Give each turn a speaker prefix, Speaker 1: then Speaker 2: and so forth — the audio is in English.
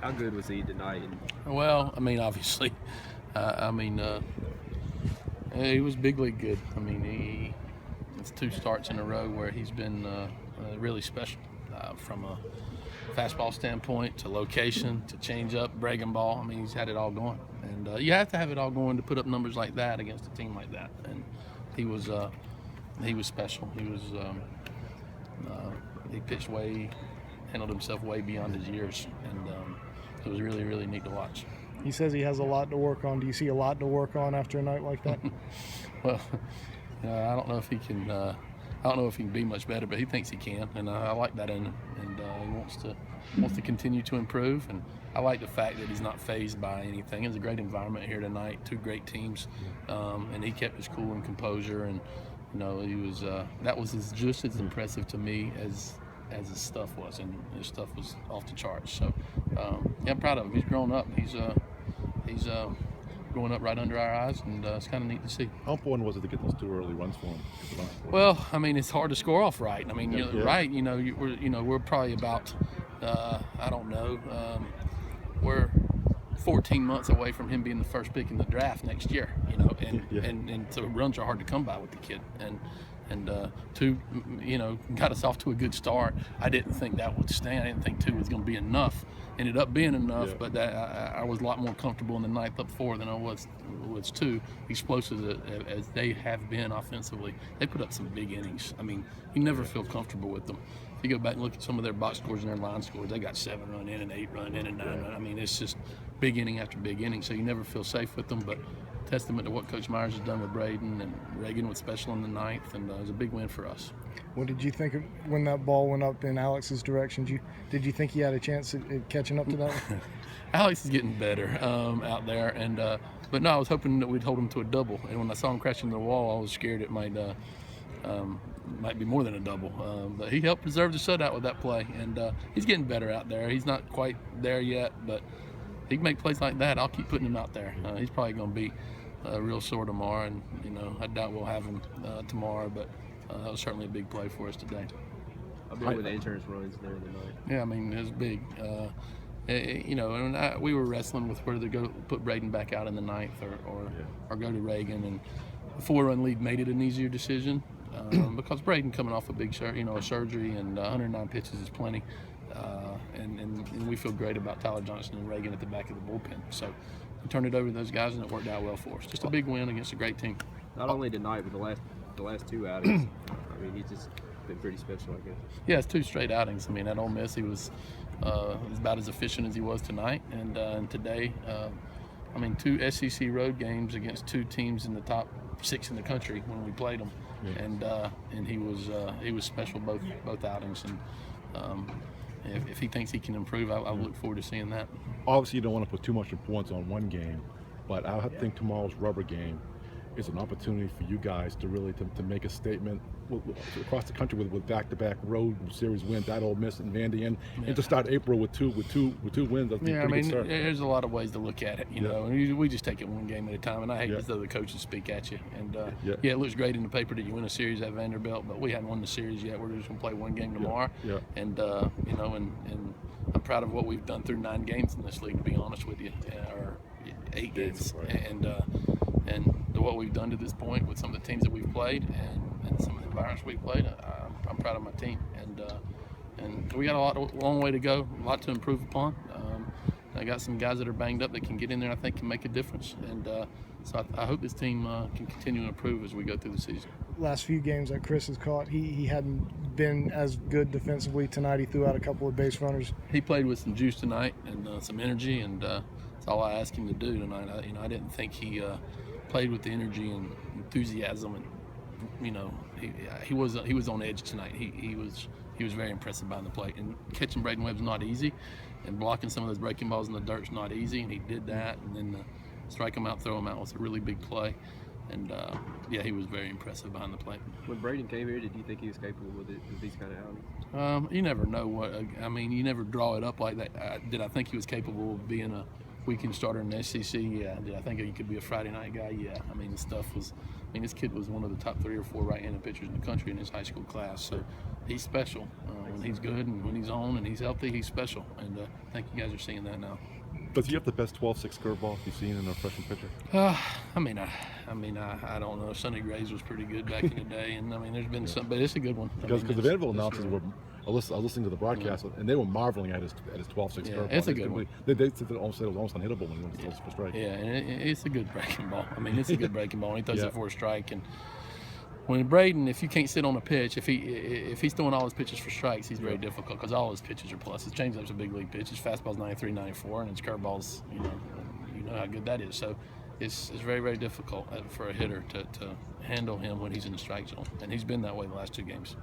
Speaker 1: How good was he tonight?
Speaker 2: Well, I mean, obviously, he was big league good. I mean, it's 2 starts in a row where he's been really special from a fastball standpoint to location to change up, breaking ball. I mean, he's had it all going, and you have to have it all going to put up numbers like that against a team like that. And he was special. He pitched handled himself way beyond his years, and it was really, really neat to watch.
Speaker 3: He says he has a lot to work on. Do you see a lot to work on after a night like that?
Speaker 2: Well, I don't know if he can. I don't know if he can be much better, but he thinks he can, and I like that in him. And he wants to continue to improve. And I like the fact that he's not fazed by anything. It was a great environment here tonight. 2 great teams, and he kept his cool and composure. And he was that was just as impressive to me as his stuff was, and his stuff was off the charts. So yeah, I'm proud of him. He's grown up. He's growing up right under our eyes, and it's kind of neat to see.
Speaker 4: How important was it to get those 2 early runs for him?
Speaker 2: Well, I mean, it's hard to score off right. I mean, right. We're probably about I don't know. We're 14 months away from him being the first pick in the draft next year. And so runs are hard to come by with the kid. And 2, got us off to a good start. I didn't think that would stand. I didn't think 2 was going to be enough. Ended up being enough, but I was a lot more comfortable in the ninth up 4 than I was 2. Explosive as they have been offensively, they put up some big innings. I mean, you never feel comfortable with them. If you go back and look at some of their box scores and their line scores, they got 7-run in and 8-run in and 9-run. I mean, it's just big inning after big inning, so you never feel safe with them. But testament to what Coach Myers has done with Braden, and Reagan was special in the ninth, and it was a big win for us.
Speaker 3: What did you think of when that ball went up in Alex's direction? Did you think he had a chance at catching up to that?
Speaker 2: Alex is getting better out there, and but no, I was hoping that we'd hold him to a double. And when I saw him crash into the wall, I was scared it might be more than a double. But he helped preserve the shutout with that play, and he's getting better out there. He's not quite there yet, but he can make plays like that. I'll keep putting him out there. He's probably going to be real sore tomorrow, and I doubt we'll have him tomorrow, but that was certainly a big play for us today.
Speaker 1: I'll be with the insurance runs there tonight.
Speaker 2: Yeah, I mean, it was big. And we were wrestling with whether to go put Braden back out in the ninth or go to Reagan, and the 4-run lead made it an easier decision because Braden coming off a big surgery and 109 pitches is plenty. And we feel great about Tyler Johnson and Reagan at the back of the bullpen. So we turned it over to those guys, and it worked out well for us. Just a big win against a great team.
Speaker 1: Not only tonight, but the last 2 outings. I mean, he's just been pretty special, I guess.
Speaker 2: Yeah, it's 2 straight outings. I mean, at Ole Miss, he was about as efficient as he was tonight, and today, 2 SEC road games against 2 teams in the top 6 in the country when we played them, and he was special both outings. And if he thinks he can improve, I look forward to seeing that.
Speaker 4: Obviously, you don't want to put too much importance on one game, but I think tomorrow's rubber game is an opportunity for you guys to really to make a statement across the country with back-to-back road series wins at Ole Miss and Vandy, and to start April with two wins. That's
Speaker 2: I mean, there's a lot of ways to look at it, and we just take it one game at a time. And I hate as though the coaches speak at you. And it looks great in the paper that you win a series at Vanderbilt, but we haven't won the series yet. We're just gonna play one game tomorrow. And and I'm proud of what we've done through 9 games in this league, to be honest with you, or 8 games, and what we've done to this point with some of the teams that we've played and some of the environments we've played. I'm proud of my team, and we got a long way to go, a lot to improve upon. I got some guys that are banged up that can get in there, I think can make a difference, and so I hope this team can continue to improve as we go through the season.
Speaker 3: Last few games that Chris has caught, he hadn't been as good defensively. Tonight he threw out a couple of base runners.
Speaker 2: He played with some juice tonight and some energy, and that's all I asked him to do tonight. I didn't think he played with the energy and enthusiasm, and he was on edge tonight. He was very impressive behind the plate, and catching Braden Webb's not easy, and blocking some of those breaking balls in the dirt's not easy, and he did that. And then strike him out, throw him out was a really big play, and he was very impressive behind the plate.
Speaker 1: When Braden came here, did you think he was capable of these kind of outings?
Speaker 2: You never know you never draw it up like that. Did I think he was capable of being a weekend starter in the SEC? Yeah. Did I think he could be a Friday night guy? Yeah. I mean, the stuff was I mean, this kid was one of the top 3 or 4 right-handed pitchers in the country in his high school class. So he's special when he's good, and when he's on and he's healthy, he's special. And I think you guys are seeing that now.
Speaker 4: Does he have the best 12-6 curveball you've seen in a freshman pitcher?
Speaker 2: I don't know. Sonny Gray's was pretty good back in the day, and I mean, there's been some, but it's a good one.
Speaker 4: Because the Vanderbilt announcers were, I was listening to the broadcast, and they were marveling at his 12-6 curveball.
Speaker 2: It's a good one.
Speaker 4: They said it was almost unhittable when he went to for strike.
Speaker 2: Yeah, and it's a good breaking ball. I mean, it's a good breaking ball. And he throws it for a strike, and when Braden, if you can't sit on a pitch, if he's throwing all his pitches for strikes, he's very difficult because all his pitches are plus. His changeup's a big league pitch. His fastball's 93, 94, and his curveball's, you know how good that is. So it's very, very difficult for a hitter to handle him when he's in the strike zone, and he's been that way the last 2 games.